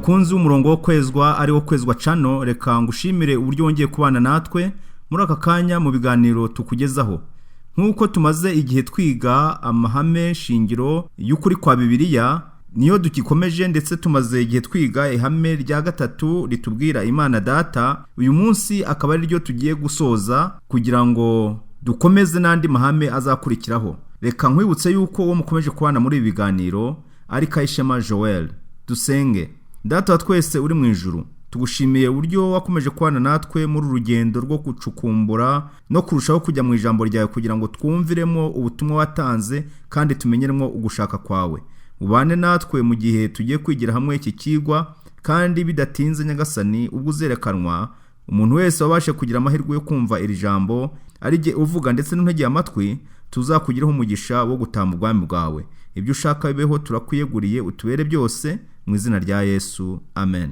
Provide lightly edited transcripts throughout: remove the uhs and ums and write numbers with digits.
mukunzi w'umurongo wo kwezwa ari wo kwezwa cano, reka ngushimire uburyo wongeye kubana natwe muri aka kanya mu biganiro tukugezaho. Nk'uko tumaze igihe twiga amahame shingiro y'ukuri kwa Bibiliya, niyo dukikomeje ndetse tumaze igihe twiga ihame rya gatatu ritubwira Imana Data. Uyu munsi akaba ari ryo tugiye gusoza kugira ngo dukomeze n'andi mahame azakurikiraho. Reka nkwibutse yuko uwo mukomeje kubana muri ibi biganiro ari Kayishema Joel. Dusenge. Data wa twese uri mu ijuru, tugushimiye uburyo wakomeje kubana natwe muri urugendo rwo gucukumbura no kurushaho kujya mu ijambo ryawe kugira ngo twumviremo ubutumwa watanze kandi tumenyeremo ugushaka kwawe. Ubane natwe mu gihe tugiye kwigira hamwe iki kigwa, kandi bidatinze Nyagasani ubwo uzerekanwa umuntu wese wabashe kugira amahirwe yo kumva iri jambo, ari jye uvuga ndetse n'untegeye amatwi, tuzakugiraho umugisha wo gutamba ubwami bwawe. Ibyo ushaka bibeho turakwiyeguriye, utubere byose mu izina rya Yesu, amen.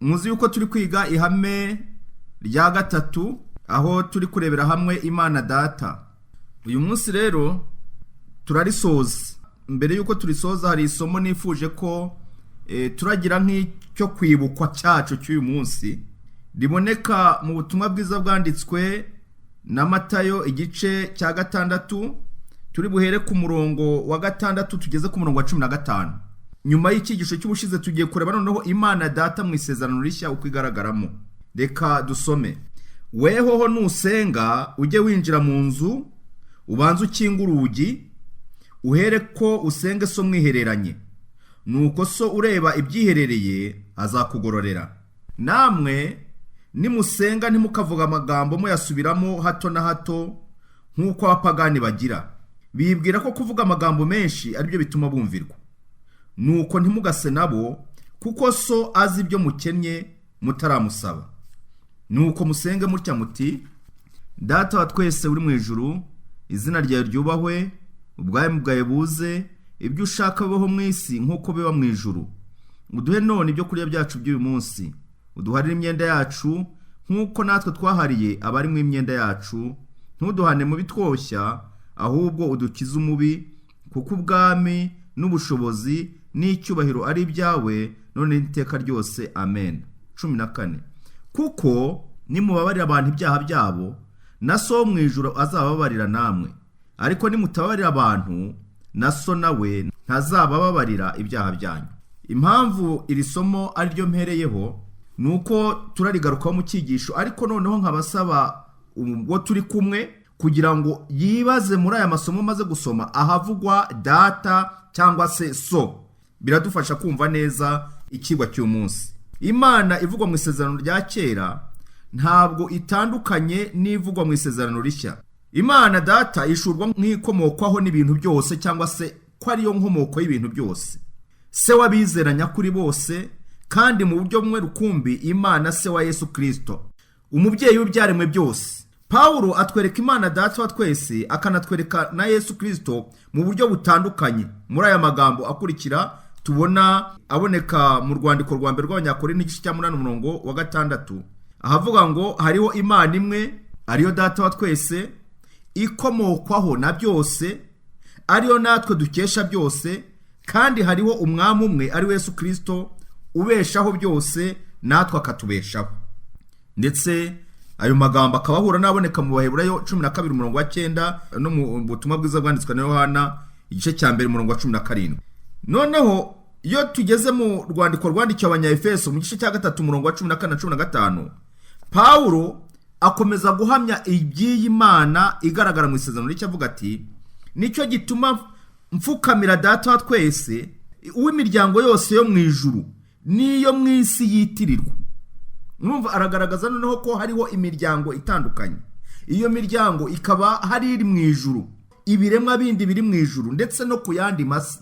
Muzi yuko turi kwiga ihame rya gatatu, aho turi kurebera hamwe Imana Data. Uyu munsi rero turarisoza. Mbere yuko turisoza hari isomo nifuje ko turagira nk'icyo kwibukwa cyacu cy'uyu munsi, riboneka mu butumwa bwiza bwanditswe na Matayo igice cya 6. Turi buhere ku murongo wa 6 tugeze ku murongo wa 15. Nyuma y'icyigisho cy'ubushize tugiye kureba noneho Imana Data mu isezerano rishya uko igaragaramo. Reka dusome. Wehoho nusenga ujye winjira mu nzu, ubanze ukinga urugi, uhere ko usenge so mwihereranye, nuko so ureba ibyiherereye azakugororera. Namwe nimusenga ntimukavuga amagambo muyasubiramo hato na hato nk'uko abapagani bagira, bibwira ko kuvuga amagambo menshi aribyo bituma bumvirwa. Nuko ntimugase nabo, kuko so azi ibyo mukennye mutaramusaba. Nuko musenge mutya muti: Data wa twese uri mu ijuru, izina ryawe ryubahwe, ubwami bwawe buze, ibyo ushaka bibaho mu isi nk'uko biba mu ijuru. Uduhe none ibyo kurya byacu by'uyu munsi, uduharire imyenda yacu nk'uko natwe twahariye abari mu imyenda yacu, ntuduhane mu bitwoshya, ahubwo udukize umubi, kuko ubwami n'ubushobozi n'icyubahiro ari ibyawe none n'iteka ryose, amen. 14. Kuko nimubabarira abantu ibyaha byabo, na so mu ijuru azababarira namwe. Ariko nimutabarira abantu, na so nawe ntazababarira ibyaha byanyu. Impamvu iri somo ari ryo mpereyeho nuko turarigarukaho mu cyigisho, ariko noneho nkabasaba ubwo turi kumwe kugira ngo yibaze muri aya masomo maze gusoma ahavugwa Data cyangwa se so. Biradufasha kumva neza ikigwa cy'umunsi. Imana ivugwa mu isezerano rya kera ntabwo itandukanye n'ivugwa mu isezerano rishya. Imana Data ishurwa nk'ikomokwaho n'ibintu byose, cyangwa se ko ariyo nkomoko y'ibintu byose. Se w'abizera nyakuri bose, kandi mu buryo bumwe rukumbi Imana se wa Yesu Kristo, umubyeyi w'ibyaremwe byose. Pawulo atwereka Imana Data wa twese, akanatwereka na Yesu Kristo mu buryo butandukanye. Muri aya magambo akurikira tubona aboneka mu rwandiko rwa mbere rw'Abanyakorinto igice cya 8:6, ahavuga ngo hariho Imana imwe ariyo Data wa twese, ikomokwaho na byose, ariyo natwe dukesha byose, kandi hariho umwami umwe ari Yesu Kristo ubeshaho byose natwe akatubeshaho. Ndetse ayo magambo akaba ahura n'aboneka mu Baheburayo 12:9 no mu butumwa bwiza bwanditswe na Yohana igice cya 1:17. Noneho iyo tugeze mu rwandiko rwandikiwe Abanyaefeso mu gice cya 3:14-15, Pawulo akomeza guhamya iby'iyi Mana igaragara mu isezerano rishya, avuga ati nicyo gituma mfukamira Data wa twese, uw'imiryango yose yo mu ijuru n'iyo mu isi yitirirwa. Numva aragaragaza noneho ko hariho imiryango itandukanye. Iyo miryango ikaba hari iri mu ijuru, ibiremwa bindi biri mu ijuru ndetse no ku yandi masi.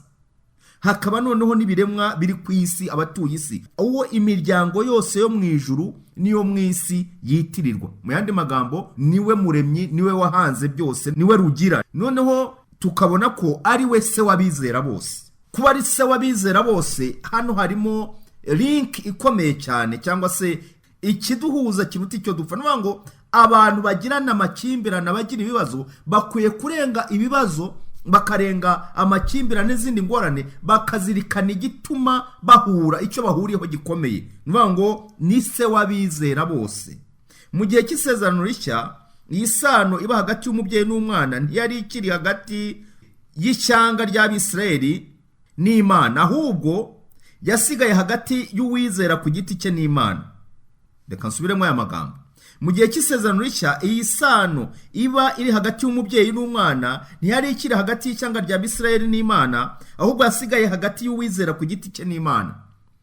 Hakaba noneho n'ibiremwa biri ku isi, abatuye isi. Uwo imiryango yose yo mu ijuru niyo mu isi yitirirwa. Mu yandi magambo, niwe muremyi, niwe wahanze byose, niwe rugira. Noneho tukabona ko ari we se w'abizera bose. Kuba ari se w'abizera bose, hano harimo link ikomeye cyane, cyangwa se ikiduhuza kiruta icyo dupfa. Nuvuga ngo abantu bagirana amakimbirane, bagira ibibazo, bakwiye kurenga ibibazo, bakarenga amakimbirane n'izindi ngorane, bakazirikana igituma bahura, icyo bahuriyeho gikomeye. Nuvuga ngo ni se w'abizera bose. Mu gihe cy'isezerano rishya, iyi sano iba hagati y'umubyeyi n'umwana ntiyari ikiri hagati y'ishyanga ry'Abisirayeli n'Imana, ahubwo yasigaye hagati y'uwizera ku giti cye n'Imana. Reka nsubiremo aya magambo. Mu gihe cy'isezerano rishya, iyi sano iba iri hagati y'umubyeyi n'umwana ntiyari ikiri hagati y'ishyanga ry'Abisirayeli n'Imana, ahubwo yasigaye hagati y'uwizera ku giti cye n'Imana.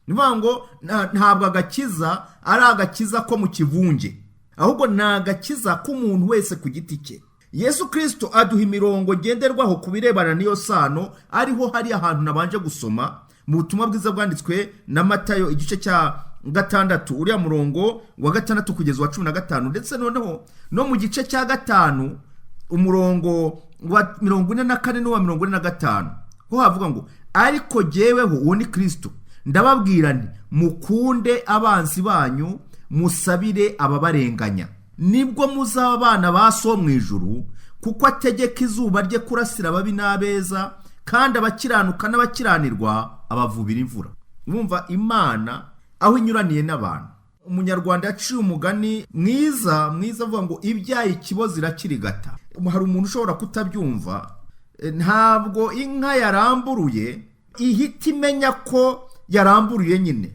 Nivuga ngo ntabwo agakiza ari agakiza ko mu kivunge, ahubwo ni agakiza k'umuntu wese ku giti cye. Yesu Kristo aduha imirongo ngenderwaho ku birebana n'iyo sano, ariho hari ahantu nabanje gusoma mu butumwa bwiza bwanditswe na Matayo igice cya 6, uriya murongo wa 6 kugeza wa 15, ndetse noneho no mu gice cya 5 umurongo wa 44 n'uwa 45, ho havuga ngo ariko jyeweho, uwo ni Kristo, ndababwira nti mukunde abanzi banyu, musabire ababarenganya, nibwo muzaba abana ba so mu ijuru, kuko ategeka izuba rye kurasira ababi n'abeza, kandi abakiranuka n'abakiranirwa abavubira imvura. Mwumva Imana aho inyuraniye n'abantu. Umunyarwanda yaciye umugani mwiza avuga ngo ibyaye ikibozi irakirigata. Hari umuntu ushobora kutabyumva, ntabwo inka yaramburuye ihita imenya ko yaramburuye nyine,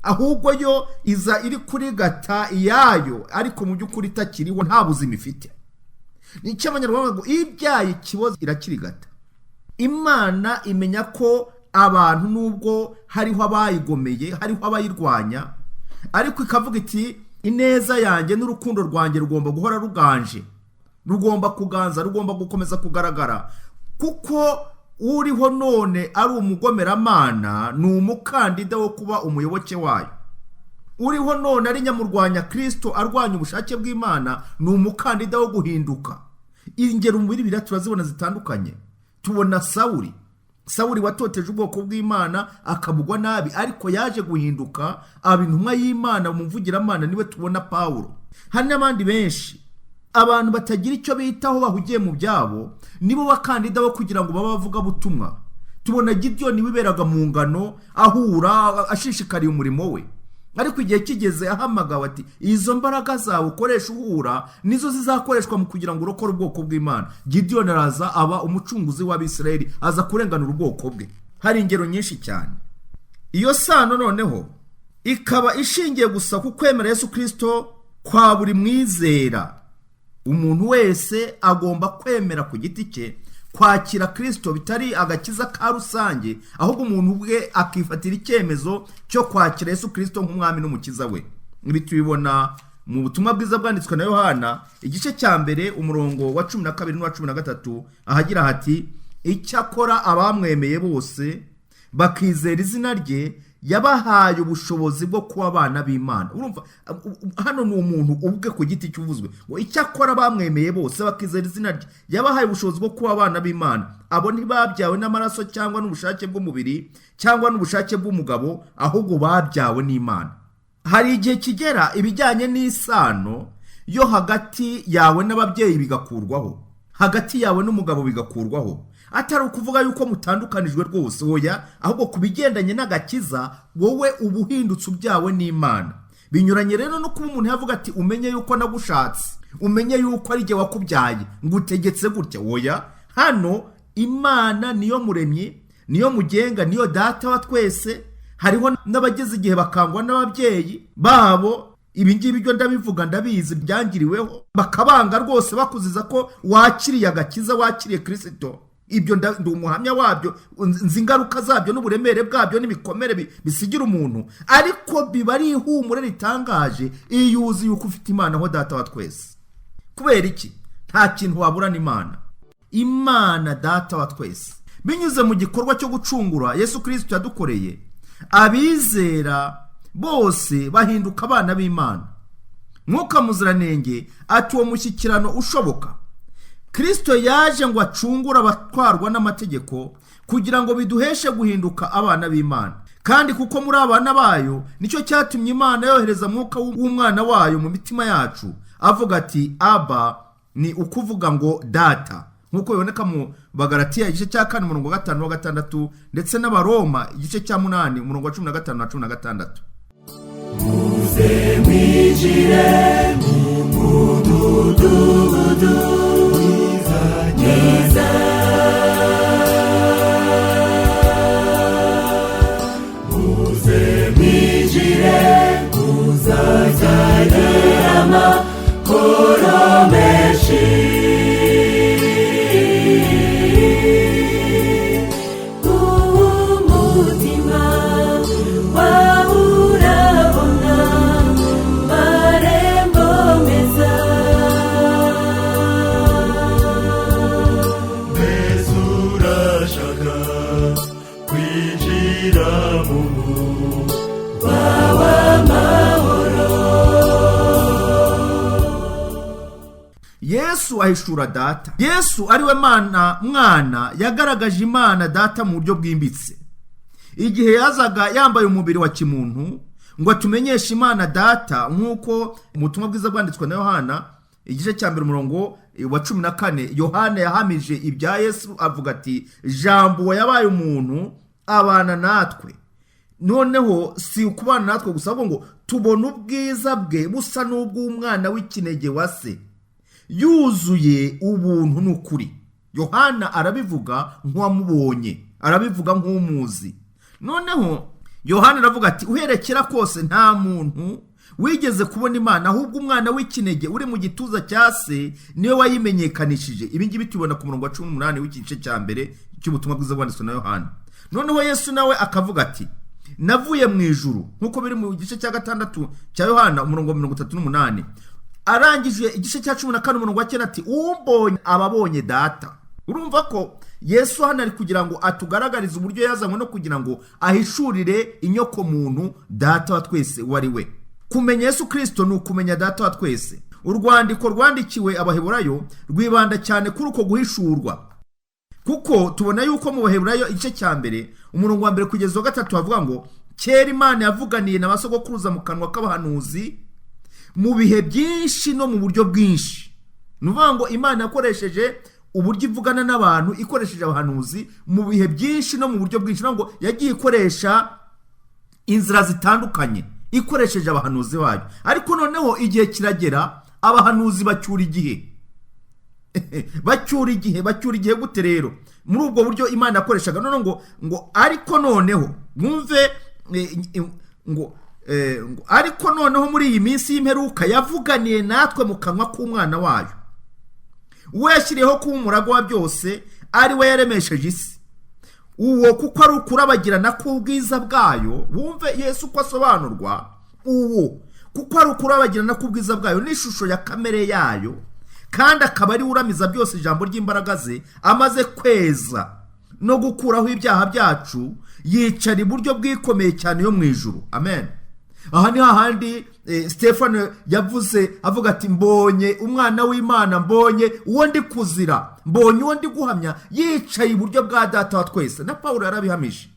ahubwo yo iza iri kurigata iyayo, ariko mu by'ukuri itakiriho, nta buzima ifite. Nicyo Abanyarwanda ngo ibyaye ikibozi irakirigata. Imana imenya ko abantu nubwo hariho abayigomeye, hariho abayirwanya, ariko ikavuga iti ineza yanjye n'urukundo rwanjye rugomba guhora ruganje, rugomba kuganza, rugomba gukomeza kugaragara, kuko uriho none ari umugomeramana ni umukandida wo kuba umuyoboke wayo. Uriho none ari nyamurwanya Kristo, arwanya ubushake bw'Imana, ni umukandida wo guhinduka. Ingero mu Bibiliya turazibona zitandukanye. Tubona Sawuli watoteje ubwoko bw'Imana, akabugwa nabi, ariko yaje guhinduka aba intumwa y'Imana, umuvugiramanana. Niwe tubona Pawulo. Hari n'abandi benshi, abantu batagira icyo bitaho, bahugiye mu byabo, nibo bakandida bo kugira ngo baba bavuga butumwa. Tubona Gideon wiberaga mu ngano, ahura ashishikariye umurimo we, ariko igihe kigeze ahamagawe ati izo mbaraga zawe ukoresha uhura nizo zizakoreshwa mu kugira ngo urokore ubwoko bw'Imana. Gideon araza aba umucunguzi w'Abisirayeli, aza kurenganura ubwoko bwe. Hari ingero nyinshi cyane. Iyo sano noneho ikaba ishingiye gusa ku kwemera Yesu Kristo kwa buri mwizera. Umuntu wese agomba kwemera ku giti cye, kwakira Kristo bitari agakiza ka rusange, ahubwo umuntu ubwe akifatira icyemezo cyo kwakira Yesu Kristo nk'umwami n'umukiza we. Ibi tubibona mu butumwa bwiza bwanditswe na Yohana igice cya 1 umurongo wa 12 n'uwa 13, ahagira hati icyakora abamwemeye bose bakizera izina rye yabahaye ubushobozi bwo kuba abana b'Imana. Urumva hano ni umuntu ubwe ku giti cy'uvuzwe ngo icyakora bamwemeye bose bakizera izina rye, yabahaye ubushobozi bwo kuba abana b'Imana. Abo ntibabyawe n'amaraso cyangwa n'ubushake bw'umubiri cyangwa n'ubushake bw'umugabo, ahubwo babyawe n'Imana. Hari igihe kigera ibijyanye n'isano yo hagati yawe n'ababyeyi bigakurwaho, hagati yawe n'umugabo bigakurwaho, atari ukuvuga yuko mutandukanijwe rwose, oya, ahubwo kubigendanye n'agakiza wowe ubuhindutse ubyawe n'Imana. Binyuranye rero no kuba umuntu yavuga ati umenye yuko nagushatse, umenye yuko ari jye wakubyaye, ngutegetse gutya, oya. Hano Imana niyo muremyi, niyo mugenga, niyo data wa twese. Hariho n'abageze igihe bakangwa n'ababyeyi babo, ibi ngibi byo ndabivuga ndabizi byangiriweho, bakabanga rwose bakuziza ko wakiriye agakiza, wakiriye Kristo. Ibyo ndi umuhamya wabyo, nzi ingaruka zabyo n'uburemere bwabyo n'ibikomere bisigira umuntu, ariko biba ari ihumure ritangaje iyo uzi yuko ufite Imana aho data wa twese. Kubera iki? Nta kintu waburana Imana. Imana data wa twese, binyuze mu gikorwa cyo gucungura Yesu Kristo yadukoreye, abizera bose bahinduka abana b'Imana. Mwuka Muziranenge ati uwo mushyikirano ushoboka. Kristo yaje ngo acungure abatwarwa n'amategeko kugira ngo biduheshe guhinduka abana b'Imana. Kandi kuko muri abana bayo, nicyo cyatumye Imana yohereza mwuka w'umwana wayo mu mitima yacu, avuga ati Aba, ni ukuvuga ngo data, nk'uko biboneka mu Bagalatiya igice cya 4 umurongo wa 5 na 6, ndetse n'Abaroma igice cya 8 umurongo wa 15 na 16. Muze mwijire mu mudugudu mwiza, muze mwijire muzajyanire amakoro menshi. Yesu ahishura data. Yesu ariwe mwana yagaragaje Imana data mu buryo bwimbitse. Igihe yazaga yambaye umubiri wa kimuntu ngo atumenyeshe Imana data, nk'uko ubutumwa bwiza bwanditswe na Yohana igice cya 1 umurongo wa 14, Yohana yahamije ibya Yesu avuga ati Jambo yabaye umuntu abana natwe. Noneho si ukubana natwe gusa, ahubwo ngo tubona ubwiza bwe busa n'ubw'umwana w'ikinege wa se, yuzuye ubuntu n'ukuri. Yohana arabivuga nk'uwamubonye, arabivuga nk'umuzi. Noneho Yohana aravuga ati uherekera kose nta muntu wigeze kubona Imana, ahubwo umwana w'ikinege uri mu gituza cya se niwe wayimenyekanishije. Ibi ngibi tubona ku murongo wa 18 w'igice cya 1 cy'ubutumwa bwiza bwanditswe na Yohana. Noneho Yesu nawe akavuga ati navuye mu ijuru, nk'uko biri mu gice cya 6 cya Yohana umurongo wa 38. Arangije igice cya 14 umurongo wa 9 ati umbonye ababonye data. Urumva ko Yesu hano ari kugira ngo atugaragarize uburyo yazanywe no kugira ngo ahishurire inyoko muntu data wa twese wari we. Kumenya Yesu Kristo ni ukumenya data wa twese. Urwandiko rwandikiwe Abaheburayo rwibanda cyane kuri uko guhishurwa, kuko tubona yuko mu Baheburayo igice cya 1 umurongo wa 1 kugeza wa 3 havuga ngo kera Imana yavuganiye n'abasogokuruza mu kanwa k'abahanuzi mu bihe byinshi no mu buryo bwinshi. Nuvuga ngo Imana yakoresheje uburyo ivugana n'abantu, ikoresheje abahanuzi mu bihe byinshi no mu buryo bwinshi. Ngo yagiye ikoresha inzira zitandukanye, ikoresheje abahanuzi bayo. Ariko noneho igihe kiragera abahanuzi bacyura igihe bacyura igihe gute rero? Muri ubwo buryo Imana yakoreshaga. None ngo ariko noneho mwumve ariko noneho muri iyi minsi y'imperuka yavuganiye natwe mu kanwa k'umwana wayo, uwo yashyiriyeho kuba umurago wa byose, ari we yaremesheje isi. Uwo kuko ari ukurabagirana k'ubwiza bwayo. Wumve Yesu uko asobanurwa. Uwo kuko ari ukurabagirana k'ubwiza bwayo n'ishusho ya kamere yayo, kandi akaba ari uramiza byose ijambo ry'imbaraga ze, amaze kweza no gukuraho ibyaha byacu, yicara iburyo bwikomeye cyane yo mu ijuru. Amen. Aha ni hahandi Stefano yavuze avuga ati mbonye umwana w'Imana, mbonye uwo ndi kuzira, mbonye uwo ndi guhamya yicaye iburyo bwa data wa twese. Na Pawulo yarabihamije.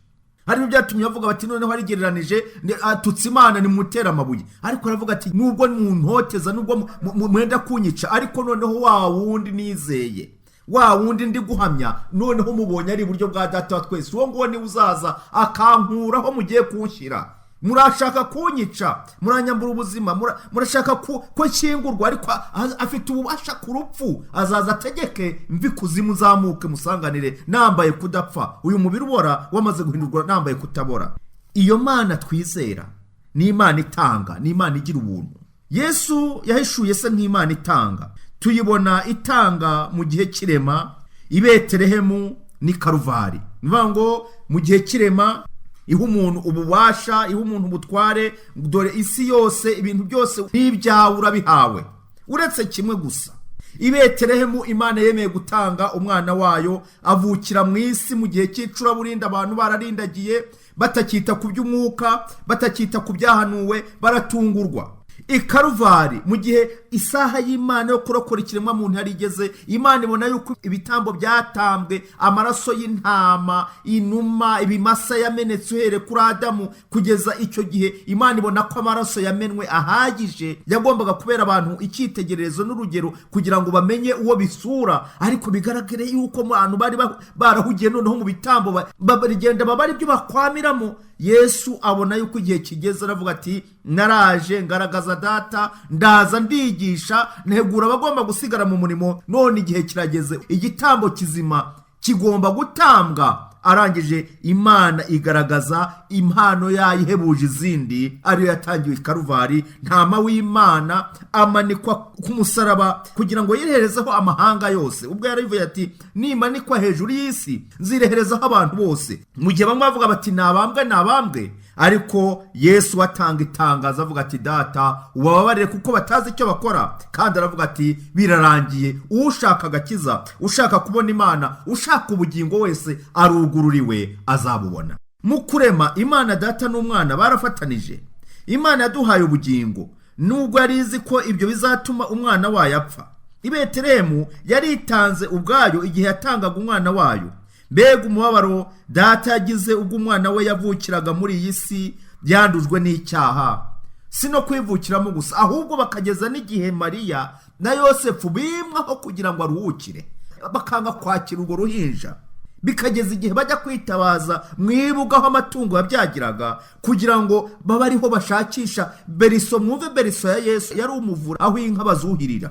Hari byatumye avuga bati noneho arigereranije atutse Imana ni mutera amabuye, ariko aravuga ati nubwo muntoteza, nubwo mwenda kunyica, ariko noneho wa wundi nizeye, wa wundi ndi guhamya, noneho mubonye ari iburyo bwa data wa twese, uwo nguwo ni uzaza akankuraho mugiye kunshyira. Murashaka kunyica, muranyambura ubuzima, murashaka ko nshyingurwa, ariko afite ububasha ku rupfu. Azaza ategeke mvi kuzimu zamuke musanganire nambaye kudapfa, uyu mubiri ubora wamaze guhindurwa nambaye kutabora. Iyo Mana twizera ni Imana itanga, ni Imana igira ubuntu. Yesu yahishuye se nk'Imana itanga. Tuyibona itanga mu gihe kirema i Betelehemu ni Karuvari. Nivuga ngo mu gihe kirema iha umuntu ububasha, iha umuntu ubutware, dore isi yose ibintu byose n'ibyawe urabihawe, uretse kimwe gusa. I Betelehemu Imana yemeye gutanga umwana wayo avukira mu isi mu gihe cy'icuraburindi, abantu bararindagiye batakita ku by'umwuka, batakita ku byahanuwe, baratungurwa. I Karuvari mu gihe isaha y'Imana yo kurokora ikiremwa muntu yarigeze, Imana ibona yuko ibitambo byatambwe, amaraso y'intama, inuma, ibimasa yamenetse uhereye kuri Adamu kugeza icyo gihe, Imana ibona ko amaraso yamenwe ahagije, yagombaga kubera abantu icyitegererezo n'urugero kugira ngo bamenye uwo bisura. Ariko bigaragare yuko abantu bari barahugiye noneho mu bitambo barigenda babari ibyo bakwamiramo. Yesu abona yuko igihe kigeze, aravuga ati naraje ngaragaza data, ndaza ndigisha, ntegura abagomba gusigara mu murimo, none igihe kirageze, igitambo kizima kigomba gutambwa. Arangije Imana igaragaza impano yayo ihebuje izindi, ariyo yatangiwe i Karuvari. Ntama w'Imana amanikwa ku musaraba kugira ngo yireherezeho amahanga yose. Ubwo yaravuye ati nimanikwa hejuru y'isi nzireherezaho abantu bose. Mu gihe bamwe bavuga bati nabambwe, ariko Yesu atanga itangazo avuga ati data ubababarire kuko batazi icyo bakora. Kandi aravuga ati birarangiye. Ushaka agakiza, ushaka kubona Imana, ushaka ubugingo wese arugururiwe azabubona. Mu kurema Imana data n'umwana barafatanije. Imana yaduhaye ubugingo nubwo yari izi ko ibyo bizatuma umwana wayo apfa. I Betelehemu yaritanze ubwayo igihe yatangaga umwana wayo. Mbega umubabaro data yagize ubwo umwana we yavukiraga muri iyi si byandujwe n'icyaha. Si no kwivukiramo gusa, ahubwo bakageza n'igihe Mariya na Yosefu bimwaho kugira ngo aruhukire, bakanga kwakira urwo ruhinja. Bikageza igihe bajya kwitabaza mwibuga aho amatungo yabyagiraga kugira ngo babe ariho bashakisha beriso. Mwumve beriso ya Yesu yari umuvura aho inka bazuhirira.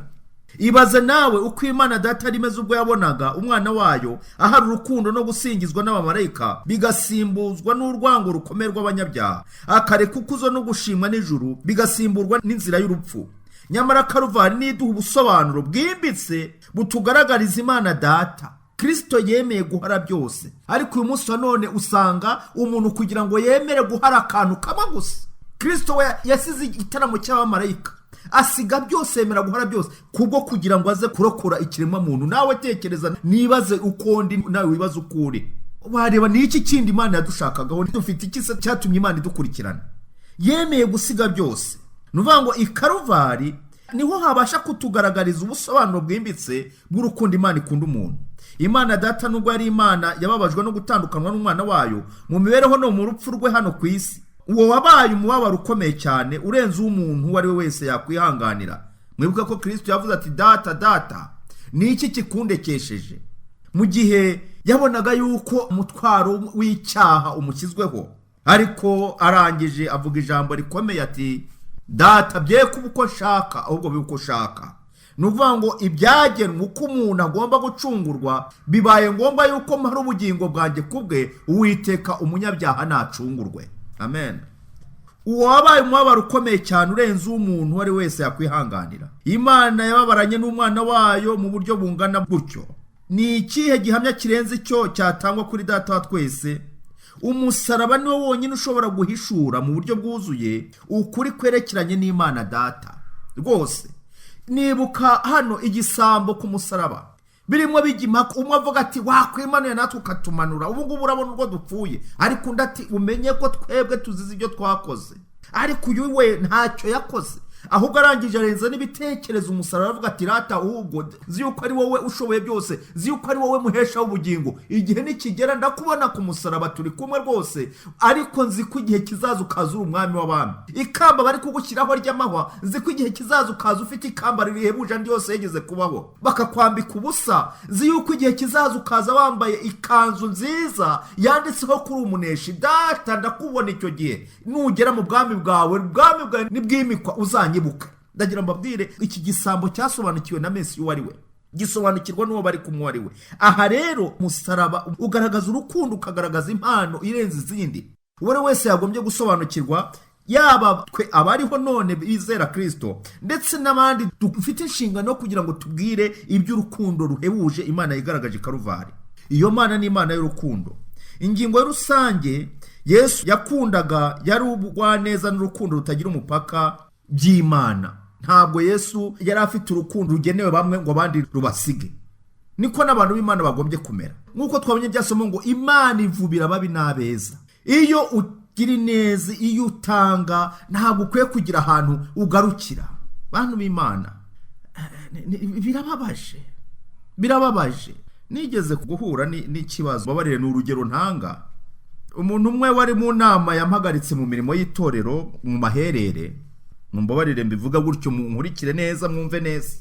Ibaze nawe uko Imana data rimeze ubwo yabonaga umwana wayo ahari urukundo no gusingizwa n'abamarayika bigasimbuzwa n'urwango rukomeye rw'abanyabyaha, akareka ukuzo no gushimwa n'ijuru bigasimburwa n'inzira y'urupfu. Nyamara Karuvari niduha ubusobanuro bwimbitse butugaragariza Imana data. Kristo yemeye guhara byose, ariko uyu munsi wa none usanga umuntu kugira ngo yemere guhara akantu kamwe gusa. Kristo we yasize igitaramo cy'abamarayika, asiga byose, yemera guhara byose kubwo kugira ngo aze kurokora ikiremwa muntu. Nawe tekereza, nibaze uko ndi, nawe wibaze uko uri. Wareba ni iki kindi Imana yadushakagaho? Dufite iki se cyatumye Imana idukurikirana? Yemeye gusiga byose. Nuvuga ngo i Karuvari niho habasha kutugaragariza ubusobanuro bwimbitse bw'urukundo Imana ikunda umuntu. Imana data nubwo yari Imana yababajwe no gutandukanwa n'umwana wayo mu mibereho no mu rupfu rwe hano ku isi. Uwo wabaye umubabaro ukomeye cyane urenze umuntu uwo ari we wese yakwihanganira. Mwibuka ko Kristo yavuze ati data ni iki kikundekesheje? Mu gihe yabonaga yuko umutwaro w'icyaha umukizweho, ariko arangije avuga ijambo rikomeye ati data bye kuba uko nshaka ahubwo bibe uko ushaka. Nuvuga ngo ibyagenwe uko umuntu agomba gucungurwa bibaye ngombwa yuko mpara ubugingo bwanjye kubwe, Uwiteka umunyabyaha nacungurwe. Amen. Uwo wabaye umubabaro ukomeye cyane urenze umuntu uwo ari wese yakwihanganira. Imana yababaranye n'umwana wayo mu buryo bungana gutyo. Ni ikihe gihamya kirenze icyo cyatangwa kuri data wa twese? Umusaraba niwo wonyine ushobora guhishura mu buryo bwuzuye ukuri kwerekeranye n'Imana data. Rwose nibuka hano igisambo ku musaraba. birimo bijimaka, umwe avuga ati wakwimanuye natwe ukatumanura, ubu ngubu urabona urwo dupfuye, ariko undi ati umenye ko twebwe tuzize ibyo twakoze, ariko uyu we ntacyo yakoze, ahubwo arangije arenza n'ibitekerezo umusaraba, avuga ati rata ahubwo zi yuko ari wowe ushoboye byose, zi yuko ari wowe muhesha w'ubugingo, igihe nikigera ndakubona ku musaraba turi kumwe rwose, ariko nzi ko igihe kizaza ukaza uri umwami w'abami, ikamba bari kugushyiraho ry'amahwa, nzi ko igihe kizaza ukaza ufite ikamba rihebuje andi yose yigeze kubaho, bakakwambika ubusa, nzi yuko igihe kizaza ukaza wambaye ikanzu nziza yanditseho kuri umuneshi, data ndakubona icyo gihe nugera mu bwami bwawe nibwimikwa uzanyibuka. Ndagira mbabwire iki gisambo cyasobanukiwe na Mesiya uwo ari we, gisobanukirwa n'uwo bari kumwe ari we. Aha rero musaraba ugaragaza urukundo, ukagaragaza impano irenze izindi uwo wese yagombye gusobanukirwa, yaba twe abariho none bizera Kristo ndetse n'abandi dufite inshingano kugira ngo tubwire iby'urukundo ruhebuje Imana yigaragaje Karuvari. Iyo Mana ni Imana y'urukundo. Ingingo rusange Yesu yakundaga yari ubugwaneza n'urukundo rutagira umupaka by'Imana. Ntabwo Yesu yari afite urukundo rugenewe bamwe ngo abandi rubasige. Niko n'abantu b'Imana bagombye kumera. Nkuko twabonye byasomo ngo Imana ivubira ababi n'abeza. Iyo ugira ineza, iyo utanga, ntabwo ukwiye kugira ahantu ugarukira. Bantu b'Imana birababaje. Nigeze guhura n'ikibazo, babarire n'urugero ntanga. Umuntu umwe wari mu nama yampagaritse mu mirimo y'itorero mu maherere, mumbabarire mbivuga gutyo nkurikire neza mwumve neza.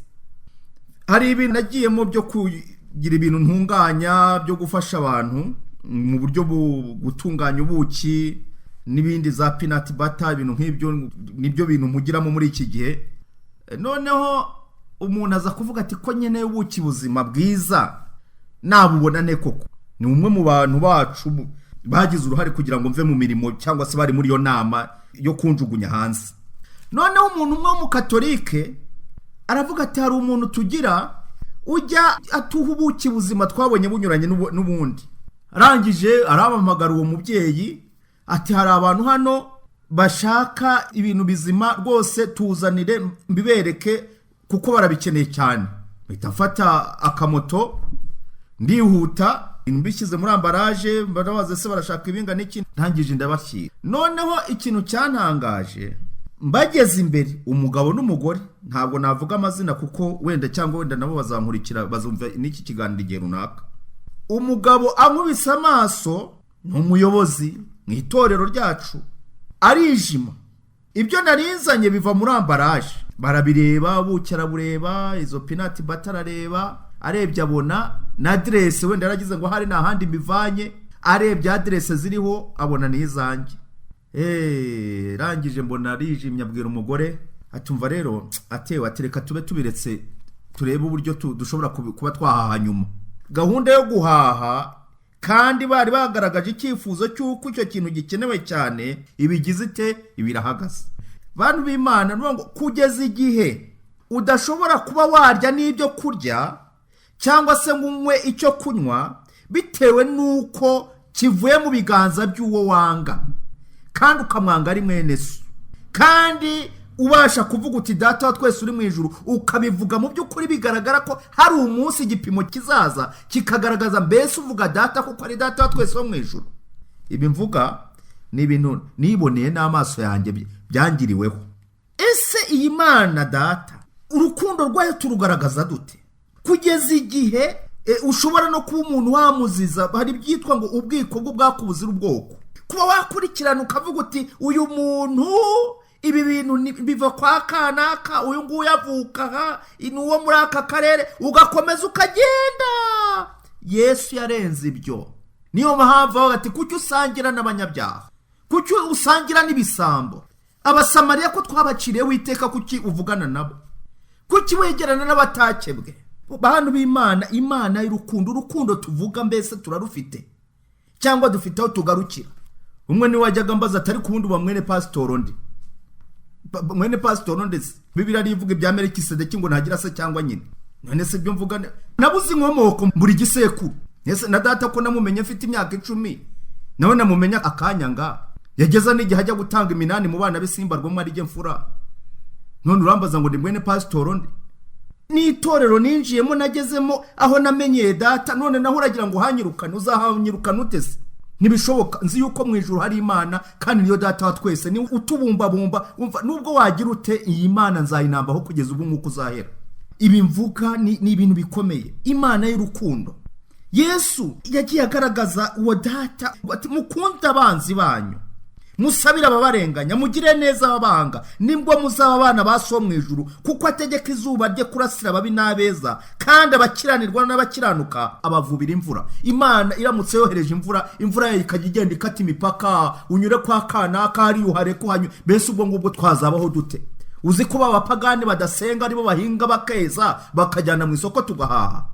Hari ibintu nagiyemo byo kugira ibintu ntunganya byo gufasha abantu mu buryo gutunganya ubuki n'ibindi za peanut butter, ibintu nk'ibyo nibyo bintu mugiramo muri iki gihe. Noneho umuntu aza kuvuga ati ko nyene ubuki buzima bwiza nabubona ne koko. Ni umwe mu bantu bacu bagize uruhare kugira ngo mve mu mirimo cyangwa se bari muri yo nama yo kunjugunya hanze. Noneho umuntu umwe w'umukatolike aravuga ati hari umuntu tugira ujya atuha ubuki buzima twabonye bunyuranye n'ubundi. Arangije arabamagara uwo mubyeyi ati hari abantu hano bashaka ibintu bizima rwose, tuzanire mbibereke kuko barabikeneye cyane. Mpita mfata akamoto ndihuta mbishyize muri ambaraje, barabaza se barashaka ibingana iki, ntangije ndabashyira. Noneho ikintu cyantangaje, mbageze imbere umugabo n'umugore, ntabwo navuga amazina kuko wenda cyangwa wenda nabo bazankurikira bazumva n'iki kiganiro igihe runaka. Umugabo ankubise amaso, ni umuyobozi mu itorero ryacu, arijima. Ibyo narinzanye biva muri ambaraje, barabireba, bucyara bureba, izo peanut butter areba, arebye abona na adresse, wenda yaragize ngo hari n'ahandi mbivanye, arebye adresse ziriho abona n'izanjye. Rangije mbona arijimye, abwira umugore atumva rero atewe atereka tube tubiretse turebe uburyo dushobora kuba twahaha nyuma. Gahunda yo guhaha kandi bari bagaragaje icyifuzo cy'uko icyo kintu gikenewe cyane, ibigize ite ibirahagaze. Bantu b'Imana ngo kugeza igihe udashobora kuba warya n'ibyo kurya cyangwa se ngunywe icyo kunywa bitewe nuko kivuye mu biganza by'uwo wanga, kandi ukamwanga ari mwene so, kandi ubasha kuvuga uti data wa twese uri mu ijuru, ukabivuga mu by'ukuri bigaragara ko hari umunsi igipimo kizaza kikagaragaza mbese uvuga data kuko ari data wa twese wo mu ijuru. Ibi mvuga ni ibintu niboneye n'amaso yanjye byangiriweho. Ese iyi Mana data urukundo rwayo turugaragaza dute kugeza igihe ushobora no kuba umuntu wamuziza? Hari byitwa ngo ubwiko bwo bwakubuzira ubwoko, kuba wakurikirana ukavuga uti uyu muntu ibi bintu biva kwa kanaka, uyu nguyu avuka aha, ni uwo muri aka karere, ugakomeza ukagenda. Yesu yarenze ibyo. Niyo mpamvu avuga ati kuki usangira n'abanyabyaha, kuki usangira n'ibisambo? Abasamariya ko twabaciriye witeka, kuki uvugana nabo? Kuki wegerana n'abatakebwe? Bantu b'Imana, Imana y'urukundo, urukundo tuvuga mbese turarufite cyangwa dufite aho tugarukira? Umwe ni wajyaga mbaza atari kubundi wa mwene pastor ndi, mwene pastor ndetse Bibiliya rivuga ibya Melikisedeki ngo ntagira se cyangwa nyine. None se byo mvuga nabuze inkomoko muri gisekuru. Ese na data ko namumenye afite imyaka 10, nawe namumenya akanyanga, yageza n'igihe ajya gutanga iminani mu bana b'isimba rwo mwari mfura. None urambaza ngo ndi mwene pastor ndi? n'itorero ninjiyemo nagezemo aho namenyeye data, none naho uragira ngo hanyirukane, uzahanyirukane utese? Ntibishoboka. Nzi yuko mu ijuru hari Imana kandi niyo data wa twese, ni utubumbabumba. Umva, nubwo wagira ute, iyi Mana nzayinambaho kugeza ubwo umwuka uzahera. Ibi mvuga ni ibintu bikomeye. Imana y'urukundo. Yesu yagiye agaragaza uwo data ati mukunda abanzi banyu, musabira ababarenganya, mugire neza ababanga, nibwo muzaba abana ba so mu ijuru, kuko ategeka izuba rye kurasira ababi n'abeza, kandi abakiranirwa n'abakiranuka abavubira imvura. Imana iramutse yohereje imvura yayo ikajya igenda ikata imipaka, unyure kwa kanaka hari uhare ko hanyu, mbese ubwo ngubwo twazabaho dute? Uzi ko b'abapagani badasenga aribo bahinga bakeza bakajyana mu isoko tugahaha?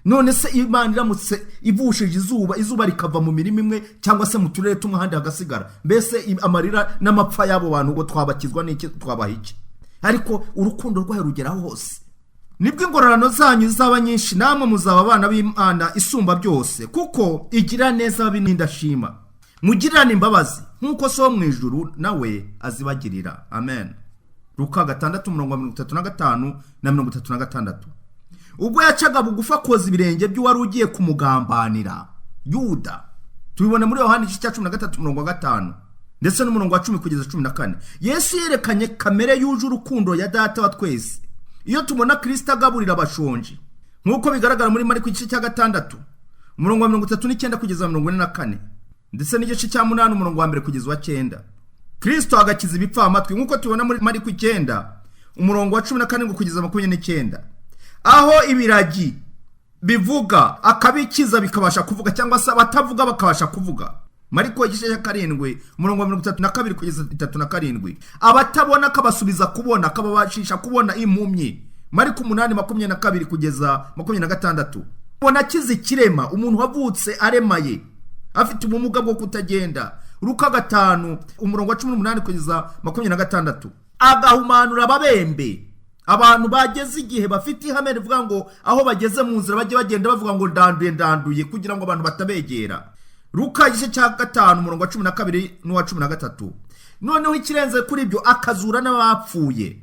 None se Imana iramutse ivushije izuba rikava mu mirimo imwe cyangwa se mu turere tumwe ahandi hagasigara, mbese amarira n'amapfa y'abo bantu ubwo twabakizwa n'iki, twabaha iki? Ariko urukundo rwayo rugeraho hose. Nibwo ingororano zanyu zizaba nyinshi, namwe muzaba abana b'Imana isumba byose, kuko igira neza n'indashima. Mugirane imbabazi nk'uko so mu ijuru nawe azibagirira. Amen. Luka 6:35 na 36. Ubwo yacaga bugufi akoza ibirenge by'uwari ugiye kumugambanira, Yuda. Tubibona muri Yohana 13:5 ndetse n'umurongo wa 10 kugeza 14. Yesu yerekanye kamere yuje urukundo ya data wa twese. Iyo tubona Kristo agaburira abashonji, nkuko bigaragara muri Mariko 6, umurongo wa 39 kugeza 44, ndetse n'igice cya 8 umurongo wa 1 kugeza wa 9. Kristo agakiza ibipfa amatwi, nkuko tubona muri Mariko 9 umurongo wa 14 kugeza 29. Aho ibiragi bivuga akabikiza bikabasha kuvuga, cyangwa se abatavuga bakabasha kuvuga. Mariko 7 umurongo wa 32 kugeza 37. Abatabona kabasubiza kubona, kababashisha kubona impumyi. Mariko 8:22 kugeza 26. Bona kizi kirema, umuntu wavutse aremaye afite ubumuga bwo kutagenda. Luka 5 umurongo wa 18 kugeza 26. Agahumanura ababembe, abantu bageze igihe bafite ihame rivuga ngo aho bageze mu nzira bajye bagenda bavuga ngo ndanduye kugira ngo abantu batabegera. Luka 5 umurongo wa 12 n'uwa 13. Noneho ikirenze kuri ibyo akazura n'abapfuye.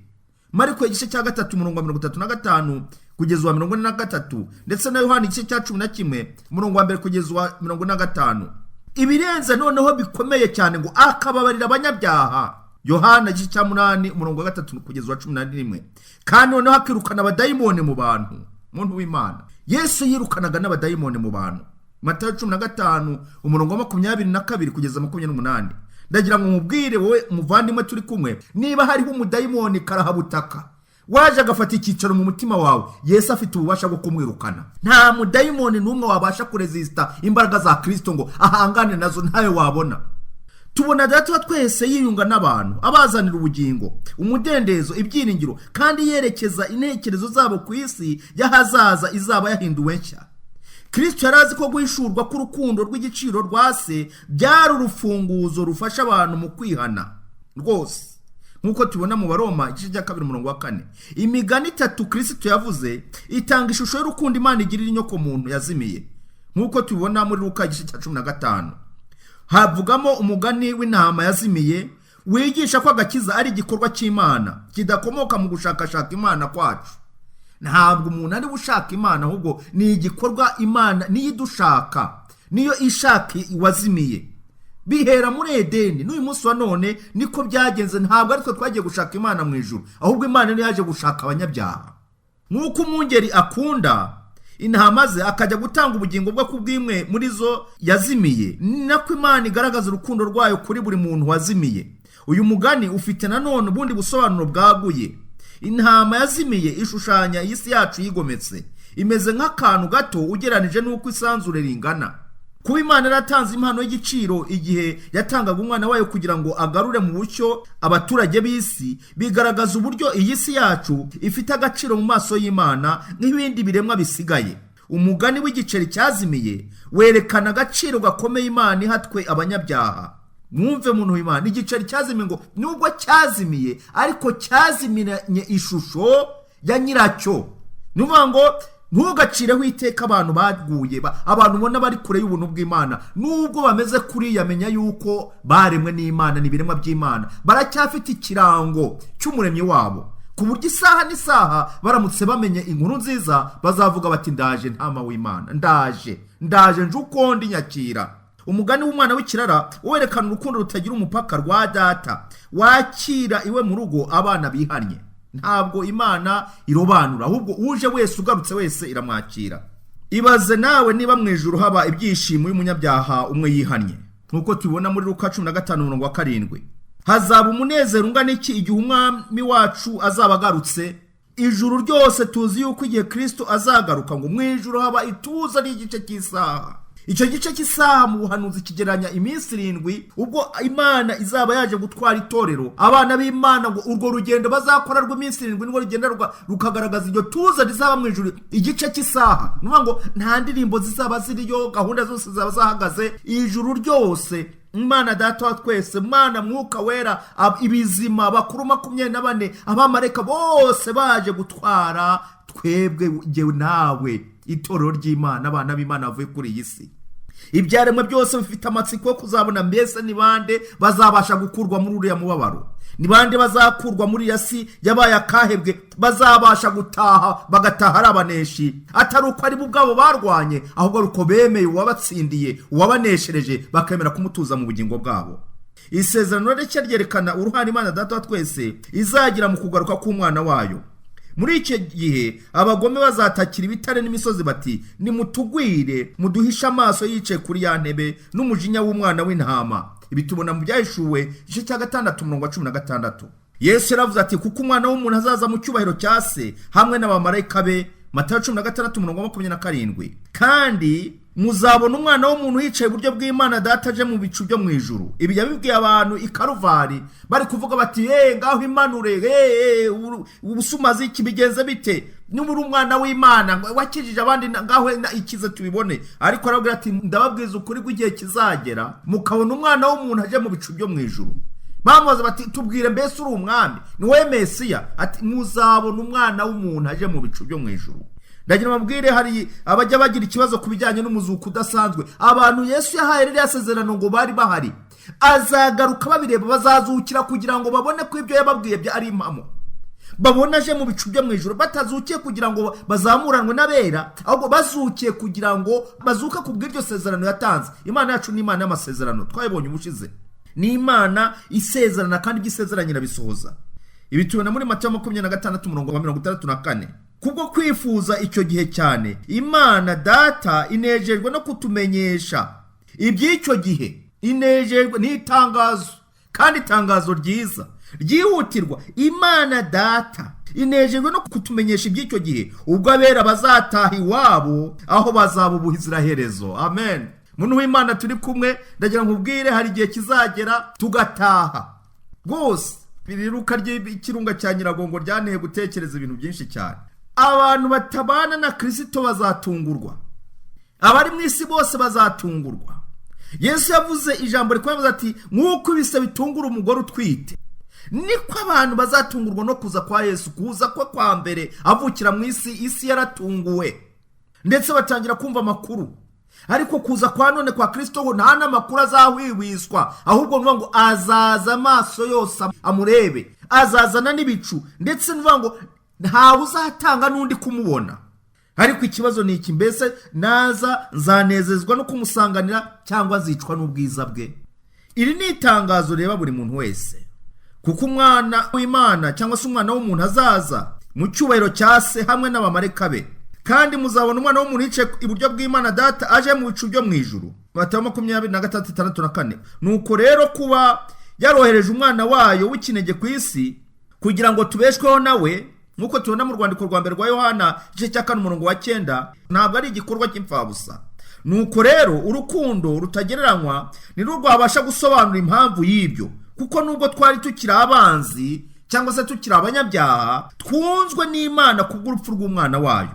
Mariko 3 umurongo wa 35 kugeza wa 43, ndetse na Yohana 11 umurongo wa 1 kugeza wa 45. Ibirenze noneho bikomeye cyane ngo akababarira abanyabyaha. Yohana 8 umurongo wa 3 kugeza wa 11. Kandi noneho akirukana abadayimoni mu bantu. Muntu w'Imana, Yesu yirukanaga n'abadayimoni mu bantu. Matayo 15 umurongo wa 22 kugeza 28. Ndagira ngo mubwire wowe muvandimwe turi kumwe, niba hariho umudayimoni karahabutaka waje agafata icyicaro mu mutima wawe, Yesu afite ububasha bwo kumwirukana. Nta mudayimoni n'umwe wabasha kuresista imbaraga za Kristo ngo ahangane nazo, ntawe wabona. Tubona data wa twese yiyunga n'abantu, abazanira ubugingo, umudendezo, ibyiringiro, kandi yerekeza intekerezo zabo ku isi y'ahazaza izaba yahinduwe nshya. Kristo yarazi ko guhishurwa k'urukundo rw'igiciro rwa se byari urufunguzo rufasha abantu mu kwihana rwose, nkuko tubona mu Baroma 2 umurongo wa 4. Imigani 3 Kristo yavuze itanga ishusho y'urukundo Imana igirira inyoko muntu yazimiye, nkuko tubona muri Luka 15. Havugamo umugani w'intama yazimiye wigisha ko agakiza ari igikorwa cy'Imana kidakomoka mu gushakashaka Imana kwacu. Ntabwo umuntu ari gushaka Imana, ahubwo ni igikorwa Imana niyo idushaka, niyo ishaka wazimiye. Bihera muri Edeni, n'uyu munsi wa none niko byagenze. Ntabwo ari twe twagiye gushaka Imana mu ijuru, ahubwo Imana niyo yaje gushaka abanyabyaha. Nkuko umwungeri akunda intama ze akajya gutanga ubugingo bwe kubw'imwe muri zo yazimiye, nako Imana igaragaza urukundo rwayo kuri buri muntu wazimiye. Uyu mugani ufite nanone ubundi busobanuro bwaguye. Intama yazimiye ishushanya isi yacu yigometse, imeze nk'akantu gato ugeranije n'uko isanzure ringana. Kuba Imana yaratanze impano y'igiciro igihe yatangaga umwana wayo kugira ngo agarure mu bucyo abaturage b'isi, bigaragaza uburyo iyi si yacu ifite agaciro mu maso y'Imana nk'ibindi biremwa bisigaye. Umugani w'igiceri cyazimiye werekana agaciro gakomeye Imana ihatwe abanyabyaha. Mwumve muntu w'Imana, igiceri cyazimiye ngo nubwo cyazimiye ariko cyazimiranye ishusho ya nyiracyo. Nuvuga ngo ntugacireho iteka abantu baguye, abantu ubona bari kure y'ubuntu bw'Imana, nubwo bameze kuri yamenya yuko baremwe n'Imana, ni biremwa by'Imana, baracyafite ikirango cy'umuremyi wabo. ku buryo isaha n'isaha baramutse bamenye inkuru nziza bazavuga bati ndaje ntama w'Imana, ndaje nje uko ndi nyakira. Umugani w'umwana w'ikirara werekana urukundo rutagira umupaka rwa data wakira iwe mu rugo abana bihannye. Ntabwo Imana irobanura, ahubwo uje wese ugarutse wese iramwakira. Ibaze nawe niba mu ijuru haba ibyishimo y'umunyabyaha umwe yihannye, nkuko tubibona muri Luka 15:7. Hazaba umunezero ungana iki igihe umwami wacu azaba agarutse? Ijuru ryose tuzi yuko igihe Kristo azagaruka ngo mu ijuru haba ituza n'igice cy'isaha. Icyo gice cy'isaha mu buhanuzi kigeranya iminsi 7 ubwo Imana izaba yaje gutwara itorero. Abana b'Imana ngo urwo rugendo bazakora rw'iminsi 7 nirwo rugenda rukagaragaza iryo tuza rizaba mu ijuru igice cy'isaha. Nuvuga ngo nta ndirimbo zizaba ziriyo, gahunda zose zaba zahagaze. Ijuru ryose Imana data wa twese, Imana mwuka wera, ibizima bakuru 24 abamareka bose baje gutwara twebwe ngewe nawe itorero ry'Imana, abana b'Imana bavuye kuri iyi si. Ibyaremwe byose bifite amatsiko yo kuzabona mbese ni bande bazabasha gukurwa muri uriya mubabaro, ni bande bazakurwa muri ya si yabaye akahebwe, bazabasha gutaha bagataha ari abaneshi, atari uko ari bo ubwabo barwanye, ahubwo ari uko bemeye uwabatsindiye, uwabaneshereje, bakemera kumutuza mu bugingo bwabo. Isezerano ryerekana uruhare Imana data wa twese izagira mu kugaruka k'umwana wayo. Muri icyo gihe abagome bazatakira ibitare n'imisozi bati nimutugwire muduhisha amaso yicaye kuri ya ntebe n'umujinya w'umwana w'intama. Ibi tubona mu Byahishuwe igice cya 6:16. Yesu yaravuze ati kuko umwana w'umuntu azaza mu cyubahiro cya se hamwe n'abamarayika be, Matayo 16:27. Kandi muzabona umwana w'umuntu yicaye iburyo bw'Imana data aje mu bicu byo mu ijuru. Ibi yabibwiye abantu i Karuvari bari kuvuga bati ngaho imanure, ubusumazi iki bigenze bite? N'umuri umwana w'Imana wakijije abandi ngaho ikize tubibone. Ariko arabwira ati ndababwiza ukuri gw'igihe kizagera mukabona umwana w'umuntu aje mu bicu byo mu ijuru. Bamubaza bati tubwire mbese uri umwami, ni wowe Mesiya? Ati muzabona umwana w'umuntu aje mu bicu byo mu ijuru. Ndagira mabwire hari abajya bagira ikibazo kubijyanye n'umuzuko udasanzwe. Abantu Yesu yahaye rero yasezerano ngo bari bahari, azagaruka babireba, bazazukira kugira ngo babone ko ibyo yababwiye bya ari impamo, babona aje mu bicu byo mu ijuru. Batazukiye kugira ngo bazamuranwe n'abera, ahubwo bazukiye kugira ngo bazuka kubw'iryo sezerano yatanze. Imana yacu ni Imana y'amasezerano, twayibonye ubushize. Ni Imana isezerana kandi igisezeranye irabisohoza. Ibi tubona muri Matayo 26:64. Kubwo kwifuza icyo gihe cyane, Imana data inejejwe no kutumenyesha iby'icyo gihe. Inejejwe n'itangazo, kandi itangazo ryiza ryihutirwa. Imana data inejejwe no kutumenyesha iby'icyo gihe ubwo abera bazataha iwabo aho bazaba ubuziraherezo. Amen. Muntu w'Imana turi kumwe, ndagira nkubwire hari igihe kizagera tugataha rwose. Biriruka ry'ikirunga cya Nyiragongo ryanteye gutekereza ibintu byinshi cyane. Abantu batabana na Kristo bazatungurwa, abari mu isi bose bazatungurwa. Yesu yavuze ijambo rikomeza ati nk'uko ibise bitungura umugore utwite, niko abantu bazatungurwa no kuza kwa Yesu. Kuza kwa mbere avukira mu isi yaratunguwe, ndetse batangira kumva amakuru. Ariko kuza kwa none kwa Kristo ho nta n'amakuru azahwihwiswa, ahubwo nuvuga ngo azaza amaso yose amurebe, azazana n'ibicu, ndetse nuvuga ngo ntawe uzatanga n'undi kumubona. Ariko ikibazo ni iki? Mbese naza nzanezezwa no kumusanganira cyangwa zicwa n'ubwiza bwe? Iri ni itangazo reba buri muntu wese, kuko umwana w'Imana cyangwa se umwana w'umuntu azaza mu cyubahiro cya se hamwe n'abamarayika be. Kandi muzabona umwana w'umuntu yicaye iburyo bw'Imana data aje mu bicu byo mu ijuru. Matayo 23:64. Nuko rero kuba yarohereje umwana wayo w'ikinege ku isi kugira ngo tubeshweho nawe, nkuko tubona mu rwandiko rwa mbere rwa Yohana igice cya 4:9, ntabwo ari igikorwa cy'imfabusa. Nuko rero urukundo rutagereranywa ni rwo rwabasha gusobanura impamvu y'ibyo, kuko nubwo twari tukiri abanzi cyangwa se tukiri abanyabyaha, twunzwe n'Imana kubw'urupfu rw'umwana wayo,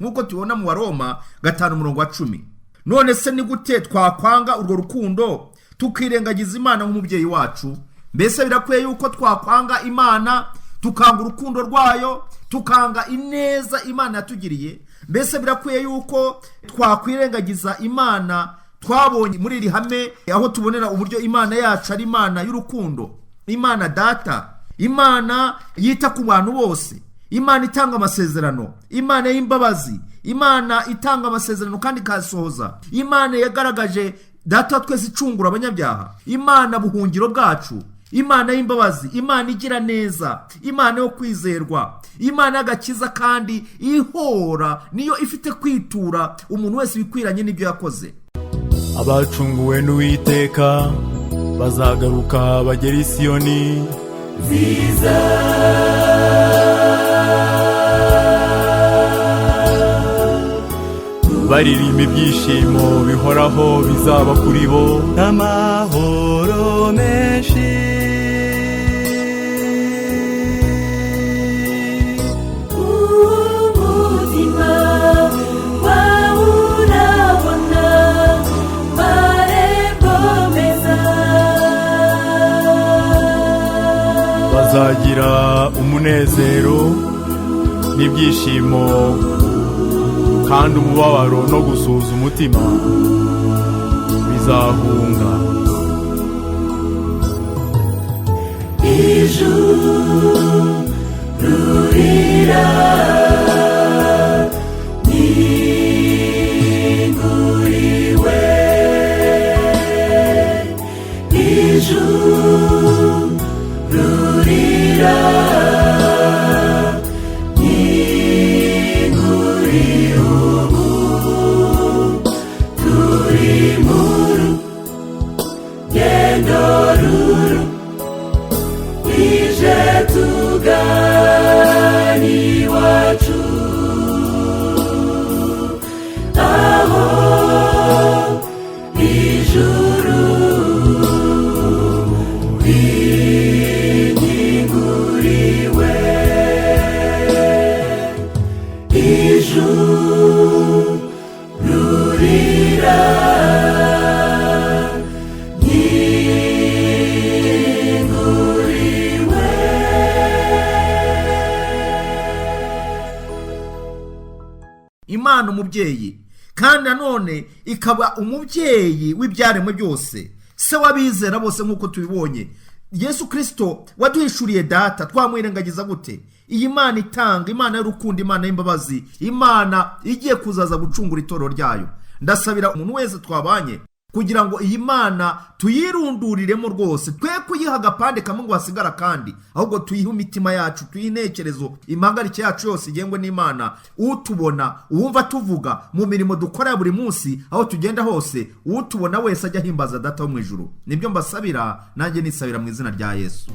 nkuko tubona mu Baroma 5:10. None se ni gute twakwanga urwo rukundo tukirengagiza Imana nk'umubyeyi wacu? Mbese birakwiye yuko twakwanga Imana, tukanga urukundo rwayo, tukanga ineza Imana yatugiriye? Mbese birakwiye yuko twakwirengagiza Imana twabonye muri iri hame, aho tubonera uburyo Imana yacu ari Imana y'urukundo, Imana data Imana yita ku bantu bose, Imana itanga amasezerano, Imana y'imbabazi, Imana itanga amasezerano kandi ikasohoza, Imana yagaragaje data wa twese icungura abanyabyaha, Imana buhungiro bwacu, Imana y'imbabazi, Imana igira neza, Imana yo kwizerwa, Imana y'agakiza kandi ihora, niyo ifite kwitura umuntu wese bikwiranye n'ibyo yakoze. Abacunguwe n'Uwiteka bazagaruka bagera i Siyoni nziza, baririmba ibyishimo bihoraho bizaba kuri bo n'amahoro menshi. ubuzima wawe urabona marembo meza, bazagira umunezero n'ibyishimo kandi umubabaro no gusuhuza umutima bizahunga. ijuru rira ninguriwe, ijuru rira tugani wacu, aho ijuru ringinguriwe, ijuru rira Imana umubyeyi kandi nanone ikaba umubyeyi w'ibyaremwe byose, se w'abizera bose nk'uko tubibonye. Yesu Kristo waduhishuriye data, twamwirengagiza gute? Iyi Mana itanga, Imana y'urukundo, Imana y'imbabazi, Imana igiye kuzaza gucungura itorero ryayo. Ndasabira umuntu wese twabanye kugira ngo iyi Mana tuyirunduriremo rwose, twe kuyiha agapande kamwe ngo hasigara kandi, ahubwo tuyihe imitima yacu, tuyintekerezo, impagarike yacu yose igengwe n'Imana. Utubona, uwumva tuvuga mu mirimo dukora buri munsi, aho tugenda hose, utubona wese ajya ahimbaza data wo mu ijuru. Nibyo mbasabira, nanjye nisabira mu izina rya Yesu.